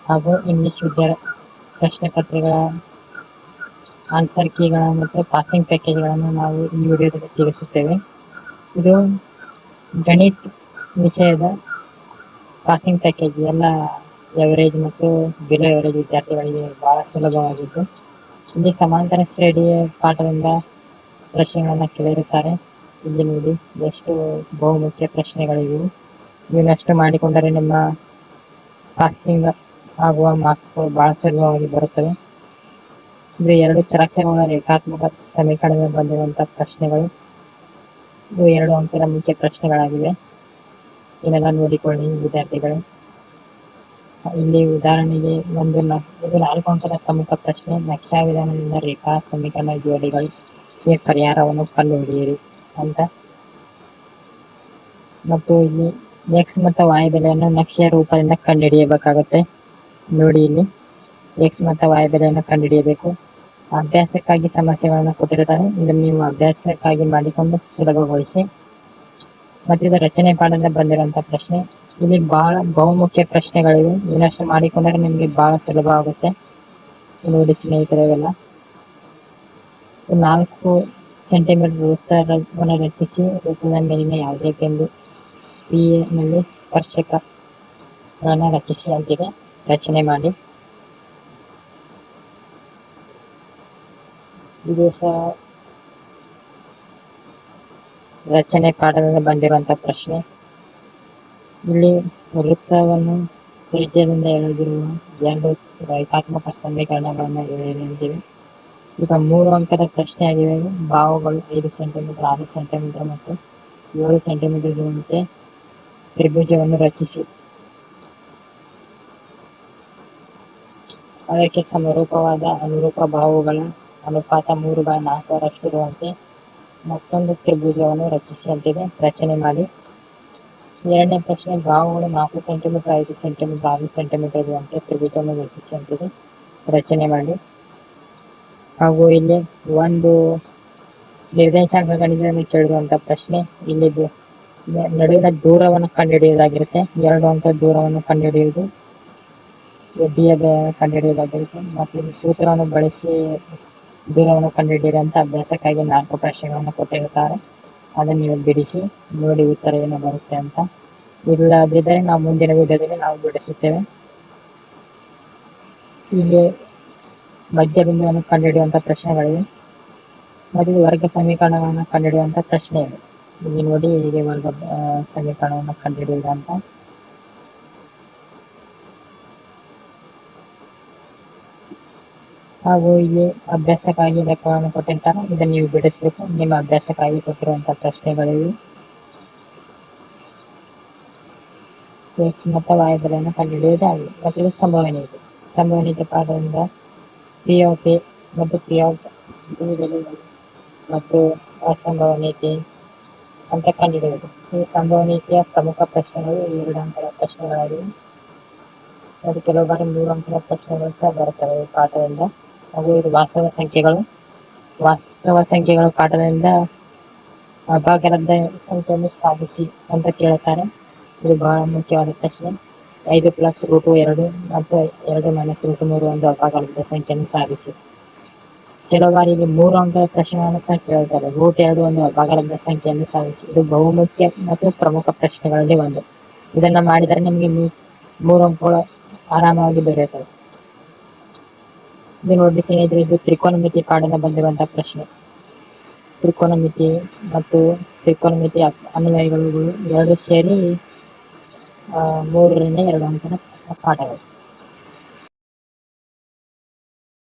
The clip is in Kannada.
ಹಾಗೂ ಇಂಗ್ಲಿಷ್ ಪ್ರಶ್ನೆ ಪತ್ರಿಕೆಗಳ ಆನ್ಸರ್ ಕೀಗಳ ಮತ್ತು ಪಾಸಿಂಗ್ ಪ್ಯಾಕೇಜ್ಗಳನ್ನು ನಾವು ಈ ವಿಡಿಯೋದಲ್ಲಿ ತಿಳಿಸುತ್ತೇವೆ. ಇದು ಗಣಿತ ವಿಷಯದ ಪಾಸಿಂಗ್ ಪ್ಯಾಕೇಜ್ ಎಲ್ಲ ಎವರೇಜ್ ಮತ್ತು ಬಿಲೋ ಎವರೇಜ್ ವಿದ್ಯಾರ್ಥಿಗಳಿಗೆ ಬಹಳ ಸುಲಭವಾಗಿದ್ದು, ಇಲ್ಲಿ ಸಮಾಂತರ ಶ್ರೇಣಿಯ ಪಾಠದಿಂದ ಪ್ರಶ್ನೆಗಳನ್ನು ಕೇಳಿರುತ್ತಾರೆ. ಇಲ್ಲಿ ನೋಡಿ ಎಷ್ಟು ಬಹುಮುಖ್ಯ ಪ್ರಶ್ನೆಗಳಿವೆ. ಇವನ್ನಷ್ಟು ಮಾಡಿಕೊಂಡರೆ ನಿಮ್ಮ ಪಾಸಿಂಗ್ ಆಗುವ ಮಾರ್ಕ್ಸ್ಗಳು ಬಹಳ ಸುಲಭವಾಗಿ ಬರುತ್ತವೆ. ಇದು 2 ಚರಾಕ್ಷರಗಳ ರೇಖಾತ್ಮಕ ಸಮೀಕರಣದಿಂದ ಬಂದಿರುವಂತಹ ಪ್ರಶ್ನೆಗಳು. ಇವು 2 ಅಂಕದ ಮುಖ್ಯ ಪ್ರಶ್ನೆಗಳಾಗಿವೆ. ಇದನ್ನೆಲ್ಲ ನೋಡಿಕೊಳ್ಳಿ ವಿದ್ಯಾರ್ಥಿಗಳು. ಇಲ್ಲಿ ಉದಾಹರಣೆಗೆ ಇದು 4 ಅಂಕದ ಪ್ರಮುಖ ಪ್ರಶ್ನೆ. ನಕ್ಷಾ ವಿಧಾನದಿಂದ ರೇಖಾ ಸಮೀಕರಣ ಜೋಡಿಗಳಿಗೆ ಪರಿಹಾರವನ್ನು ಕಂಡುಹಿಡಿಯಿರಿ ಅಂತ. ಮತ್ತು ಇಲ್ಲಿ x ಮತ್ತು y ಬೆಲೆಯನ್ನು ನಕ್ಷೆಯ ರೂಪದಿಂದ ಕಂಡುಹಿಡಿಯಬೇಕಾಗುತ್ತೆ. ನೋಡಿ, ಇಲ್ಲಿ x ಮತ್ತು y ಬೆಲೆಯನ್ನು ಕಂಡುಹಿಡಿಯಬೇಕು. ಅಭ್ಯಾಸಕ್ಕಾಗಿ ಸಮಸ್ಯೆಗಳನ್ನು ಕೊಟ್ಟಿರುತ್ತಾರೆ. ಇದನ್ನು ನೀವು ಅಭ್ಯಾಸಕ್ಕಾಗಿ ಮಾಡಿಕೊಂಡು ಸುಲಭಗೊಳಿಸಿ. ಮತ್ತು ಇದು ರಚನೆ ಪಾಠದಿಂದ ಬಂದಿರುವಂತಹ ಪ್ರಶ್ನೆ. ಇಲ್ಲಿ ಬಹಳ ಬಹುಮುಖ್ಯ ಪ್ರಶ್ನೆಗಳಿವೆ. ಇನ್ನಷ್ಟು ಮಾಡಿಕೊಂಡರೆ ನಿಮಗೆ ಬಹಳ ಸುಲಭ ಆಗುತ್ತೆ. ನೋಡಿ ಸ್ನೇಹಿತರೆಲ್ಲ, 4 ಸೆಂಟಿಮೀಟರ್ ವೃತ್ತವನ್ನು ರಚಿಸಿ ವೃತ್ತದ ಮೇಲಿನ ಯಾವುದೇ ಬಿಂದು P ನಲ್ಲಿ ಸ್ಪರ್ಶಕಗಳನ್ನು ರಚಿಸಿ ಅಂತಿದೆ. ರಚನೆ ಮಾಡಿ. ಇದು ಸಹ ರಚನೆ ಪಾಠದಿಂದ ಬಂದಿರುವಂತಹ ಪ್ರಶ್ನೆ. ಇಲ್ಲಿ ವೃತ್ತವನ್ನು ತ್ರಿಜ್ಯದಿಂದ ಎಳೆದಿರುವ 2 ರೇಖಾತ್ಮಕ ಸಮೀಕರಣಗಳನ್ನು ಎಳೆದಿವೆ. ಈಗ 3 ಅಂಕದ ಪ್ರಶ್ನೆ ಆಗಿವೆ. ಬಾಹುಗಳು 5 ಸೆಂಟಿಮೀಟರ್, 6 ಸೆಂಟಿಮೀಟರ್ ಮತ್ತು 7 ಸೆಂಟಿಮೀಟರ್ ಇರುವಂತೆ ತ್ರಿಭುಜವನ್ನು ರಚಿಸಿ. ಅದಕ್ಕೆ ಸಮರೂಪವಾದ ಅನುರೂಪ ಬಾಹುಗಳ ಅನುಪಾತ 3/4 ಇರುವಂತೆ ಮತ್ತೊಂದು ತ್ರಿಭುಜವನ್ನು ರಚಿಸಿ ಅಂತಿದೆ. ರಚನೆ ಮಾಡಿ. 2ನೇ ಪ್ರಶ್ನೆ, ಬಾಹುಗಳು 4 ಸೆಂಟಿಮೀಟರ್, 5 ಸೆಂಟಿಮೀಟರ್, 6 ಸೆಂಟಿಮೀಟರ್ ಇರುವಂತೆ ತ್ರಿಭುಜವನ್ನು ರಚಿಸಿ ಅಂತಿದೆ. ರಚನೆ ಮಾಡಿ. ಹಾಗೂ ಇಲ್ಲಿ ಒಂದು ನಿರ್ದೇಶಾಂಕ ಗಣಿತವನ್ನು ಕೇಳಿರುವಂತಹ ಪ್ರಶ್ನೆ. ಇಲ್ಲಿ ನಡುವಿನ ದೂರವನ್ನು ಕಂಡುಹಿಡಿಯುವುದಾಗಿರುತ್ತೆ. 2 ಅಂಕದ ದೂರವನ್ನು ಕಂಡುಹಿಡಿಯುವುದು, ಕಂಡುಹಿಡಿಯುವುದಾಗಿರುತ್ತೆ. ಮತ್ತು ಇಲ್ಲಿ ಸೂತ್ರವನ್ನು ಬಳಸಿ ದೂರವನ್ನು ಕಂಡುಹಿಡಿಯಿರಿ ಅಂತ ಅಭ್ಯಾಸಕ್ಕಾಗಿ 4 ಪ್ರಶ್ನೆಗಳನ್ನು ಕೊಟ್ಟಿರುತ್ತಾರೆ. ಅದನ್ನು ನೀವು ಬಿಡಿಸಿ ನೋಡಿ ಉತ್ತರ ಏನು ಬರುತ್ತೆ ಅಂತ. ಇಲ್ಲದಿದ್ದರೆ ನಾವು ಮುಂದಿನ ವಿಡಿಯೋದಲ್ಲಿ ನಾವು ಬಿಡಿಸುತ್ತೇವೆ. ಇಲ್ಲಿ ಮಧ್ಯ ಬಿಂದುವನ್ನು ಕಂಡುಹಿಡಿಯುವಂತಹ ಪ್ರಶ್ನೆಗಳಿವೆ. ಮತ್ತು ವರ್ಗ ಸಮೀಕರಣಗಳನ್ನು ಕಂಡುಹಿಡಿಯುವಂತಹ ಪ್ರಶ್ನೆ ಇದೆ. ಇಲ್ಲಿ ನೋಡಿ ಹೀಗೆ ವರ್ಗ ಸಮೀಕರಣವನ್ನು ಕಂಡುಹಿಡಿಯುವುದಂತ. ಹಾಗೂ ಇಲ್ಲಿ ಅಭ್ಯಾಸಕ್ಕಾಗಿ ಲೆಕ್ಕವನ್ನು ಕೊಟ್ಟಿರ್ತಾರೆ. ಇದನ್ನು ನೀವು ಬಿಡಿಸಬೇಕು. ನಿಮ್ಮ ಅಭ್ಯಾಸಕ್ಕಾಗಿ ಕೊಟ್ಟಿರುವಂತಹ ಪ್ರಶ್ನೆಗಳಿವೆ. x ಮತ್ತು y ಬೆಲೆಯನ್ನು ಕಂಡುಹಿಡಿಯುವುದಾಗಿದೆ. ಮತ್ತು ಇದು ಸಂಭವನೀಯತೆ ಪಾಠದಿಂದ P of A ಮತ್ತು P of B ಬೆಲೆಗಳು ಮತ್ತು ಅಸಂಭವನೀಯತೆ ಅಂತ ಕಂಡುಹಿಡಿಯುವುದು. ಈ ಸಂಭವನೀಯತೆಯ ಪ್ರಮುಖ ಪ್ರಶ್ನೆಗಳು 2 ಅಂಕದ ಪ್ರಶ್ನೆಗಳಾಗಿವೆ. ಮತ್ತು ಕೆಲವು ಬಾರಿ 3 ಅಂಕದ ಪ್ರಶ್ನೆಗಳು ಸಹ ಬರುತ್ತವೆ ಈ ಪಾಠದಿಂದ. ಹಾಗೂ ಇದು ವಾಸ್ತವ ಸಂಖ್ಯೆಗಳು ಪಾಠದಿಂದ ಅಭಾಗಲಬ್ಧ ಸಂಖ್ಯೆಯನ್ನು ಸಾಧಿಸಿ ಅಂತ ಕೇಳುತ್ತಾರೆ. ಇದು ಬಹಳ ಮುಖ್ಯವಾದ ಪ್ರಶ್ನೆ. 5 + √2 ಮತ್ತು 2 - √3 ಒಂದು ಅಭಾಗಲಬ್ಧ ಸಂಖ್ಯೆಯನ್ನು ಸಾಧಿಸಿ. ಕೆಲವು ಬಾರಿ ಇಲ್ಲಿ 3 ಅಂಕದ ಪ್ರಶ್ನೆಗಳನ್ನು ಸಹ ಕೇಳುತ್ತಾರೆ. √2 ಒಂದು ಅಭಾಗಲಬ್ಧ ಸಂಖ್ಯೆಯನ್ನು ಸಾಧಿಸಿ. ಇದು ಬಹುಮುಖ್ಯ ಮತ್ತು ಪ್ರಮುಖ ಪ್ರಶ್ನೆಗಳಲ್ಲಿ ಒಂದು. ಇದನ್ನ ಮಾಡಿದರೆ ನಿಮಗೆ 3 ಅಂಕಗಳು ಆರಾಮವಾಗಿ ದೊರೆಯುತ್ತವೆ. ಇದು ನೋಡಿ ಸ್ನೇಹಿತರೆ, ಇದು ತ್ರಿಕೋನಮಿತಿ ಪಾಠದಿಂದ ಬಂದಿರುವಂತಹ ಪ್ರಶ್ನೆ. ತ್ರಿಕೋನಮಿತಿ ಮತ್ತು ತ್ರಿಕೋನಮಿತಿ ಅನ್ವಯಗಳು 2 ಸೇರಿ 3ರಿಂದ 2 ಅಂಕದ ಪಾಠಗಳು.